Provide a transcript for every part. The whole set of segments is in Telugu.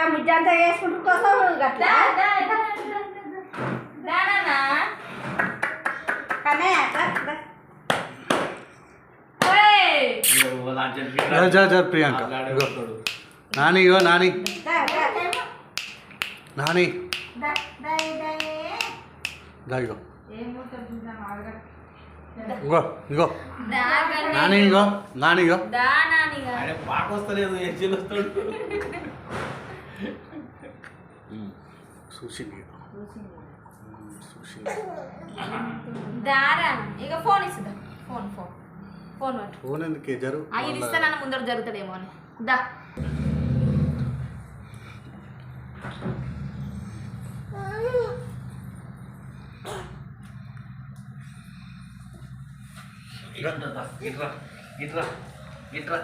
ముద్దంతా వేసుకుంటూ కోసం గట్లా కానీ ప్రియాంక నాని ఇగో నాని నాని ఇగో ఇగో ఇగో నాని ఇగో నాని ఇగో బాగా వస్తలేదు చూసింది దారా ఇక ఫోన్ ఇస్తుందా ఫోన్ ఫోన్ ఫోన్ ఫోన్ ఎందుకు జరు ఇది ఇస్తానన్న ముందర జరుగుతాడేమో అని దా ఇట్రా ఇట్రా ఇట్రా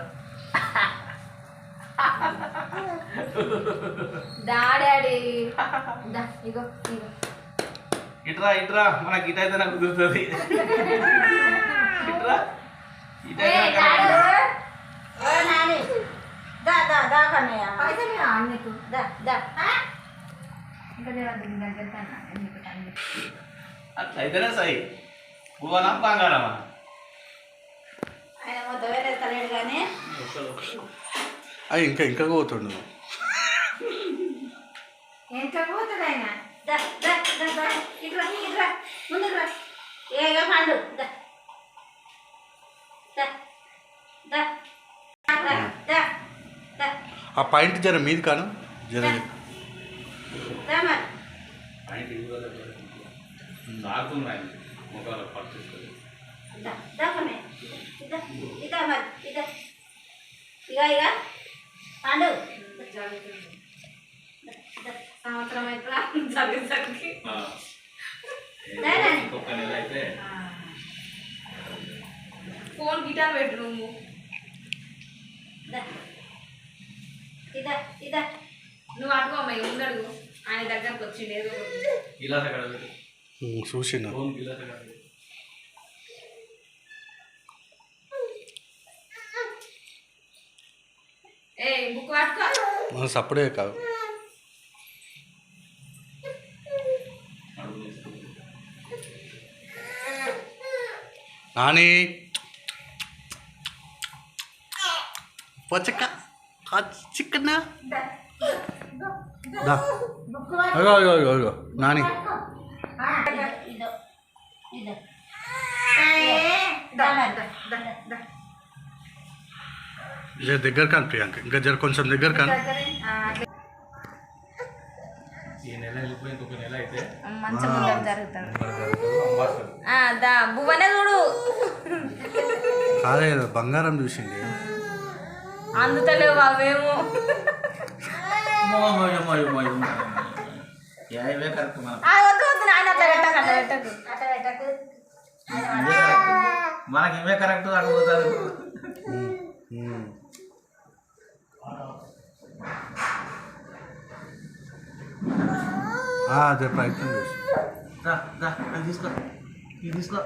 డాడీ దా ఇగో ఇగో ఇట్రా ఇట్రా మన గిట అయితే నాకు కుదురుతుంది ఇట్రా అట్లా అయితేనే సై పువ్వనా బంగారమా ఆయన మొత్తం వేరే తలేడు కానీ అవి ఇంకా పోతుండు ఎంత పోతుంది ఆయన ఇట్లా ఇట్లా ముందుకు రా ఏగా పండు ఆ పాయింట్ జర మీది కాను జర నాకున్నాయి ముఖాలు పట్టుతుంది ఇక పండు సంవత్సరం అయితే ఇంకొక నెల అయితే ఫోన్ గిటార్ పెట్టు నువ్వు నువ్వు అడుగు ముందడుగు ఆయన దగ్గరకు వచ్చిండు ఏదో ఇలా చూసిన ఫోన్ ఇలా ఏ బుక్ పట్టుకో సప్పుడే కాదు నాని పచ్చక్క చిక్కన అగో అగో అగో అగో నాని జర దగ్గర కాను ప్రియాంక ఇంకా జర కొంచెం దగ్గర కాను ఈ నెల వెళ్ళిపోయి ఇంకొక నెల అయితే మంచి ముందర జరుగుతాడు బువ్వనే చూడు కాదే బంగారం చూసింది అందుతలేవు అవేమో కరెక్ట్ వద్దు వద్దు ఆయన అట్లా పెట్టకు మనకి ఇవే కరెక్ట్ అడుగుతారు అదే ప్రయత్నం చేసి తీసుకో ఇది తీసుకో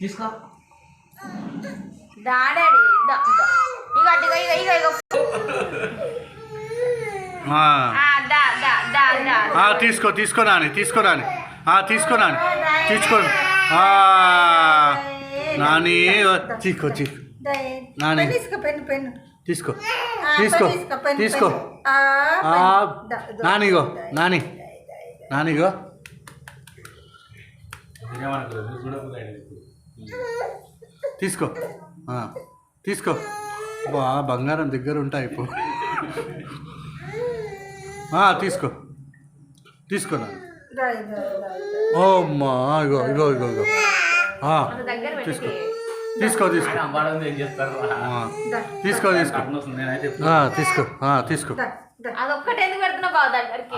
తీసుకో డాడీ ఇక ఇక ఇక ఇక తీసుకో తీసుకోరాని తీసుకోరాని తీసుకోరాని తీసుకో నాని తీసుకో తీసుకో నాని పెన్ను తీసుకో తీసుకో తీసుకో నానిగో నానిగో తీసుకో తీసుకో బా బంగారం దగ్గర ఉంటాయి ఇప్పుడు తీసుకో తీసుకో నా ఓ అమ్మా ఇగో ఇగో ఇగో ఇగో తీసుకో తీసుకో తీసుకో తీసుకో తీసుకో తీసుకో అదొక్కటి ఎందుకు పెడుతున్నావు బావ దగ్గరికి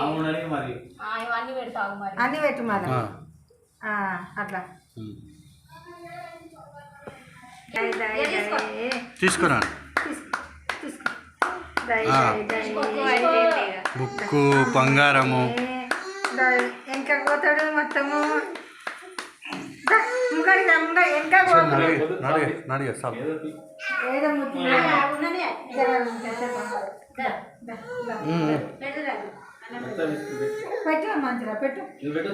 ఇవన్నీ పెడతావు మరి అన్ని పెట్టు మరి అట్లా తీసుకురా బుక్కు బంగారము ఇంకా పోతాడు మొత్తము పెట్టురా మొత్తం బిస్కెట్ పెట్టు. పెట్టు మంచిగా పెట్టు ఇది పెట్టు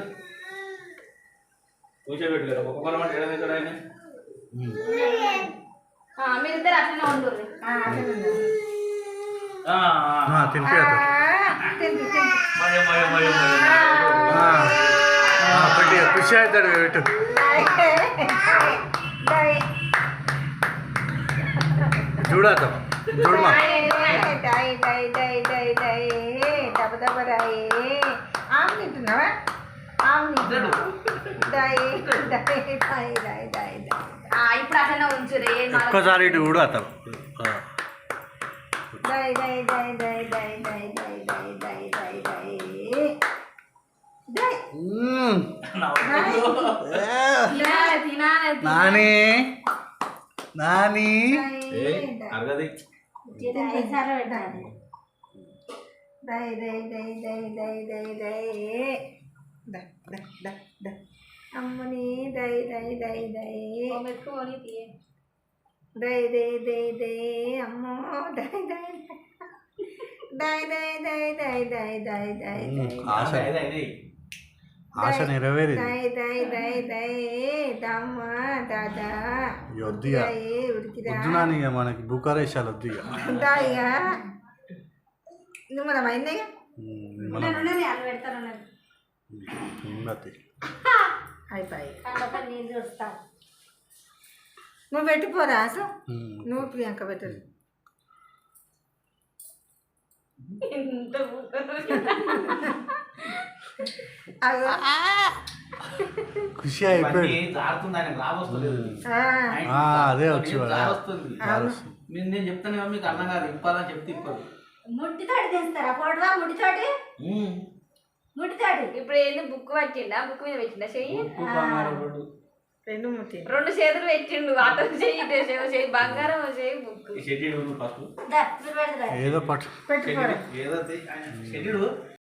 కూర్చోబెట్టు కదా ఒక్కొక్కరు మాట ఏడ తింటాడు ఆయన మీరిద్దరు అట్లనే ఉండరు అట్లా ఉంది. తినిపించదు తింటు తింటు మయం మయం మయం మయం పెట్టి ఖుషి అవుతాడు పెట్టు చూడతా చూడమా ఆమె తింటున్నావా ఆమె ఇప్పుడు అట్లనే ఉంచురే ఒక్కసారి ఇటు కూడా అతను నాని నాని అరగది అమ్మని దై దై దై దై మెత్తుకొని తీయ దై దై దై దై అమ్మో దై దై దై దై దై దై దై దై దై ఆశ ఇది ఆశ నెరవేరింది దై దై దై దై దమ్మ దాదా వద్దిగా ఉరికిదా వద్దు నాని ఇక మనకి బుకారేషాలు వద్దు ఇక దాయిగా నువ్వు మనం అయిందయ్యా మనం ఉండద్దు. అయిపోయి నీళ్ళు చూస్తా నువ్వు పెట్టిపోరా అసలు నువ్వు ప్రియాంక పెట్టరు ఖుషి అయిపోయాడు జారుతుంది ఆయన రావస్తలేదు అదే వచ్చి రావస్తుంది నేను చెప్తాను మీకు అన్న కాదు ఇప్పాలని చెప్తే ఇప్పదు ముట్టితోటి తెస్తారా పోడరా ముట్టితోటి ముట్టితోటి ఇప్పుడు ఏంది బుక్ పట్టిండా బుక్ మీద పెట్టిండా చెయ్యి రెండు ముట్టి రెండు చేతులు పెట్టిండు అటు చెయ్యి ఇటు చెయ్యి బంగారం చెయ్యి బుక్ షెడ్యూల్ ఫస్ట్ ఏదో పట్టు పెట్టుకోవడం ఏదో షెడ్యూల్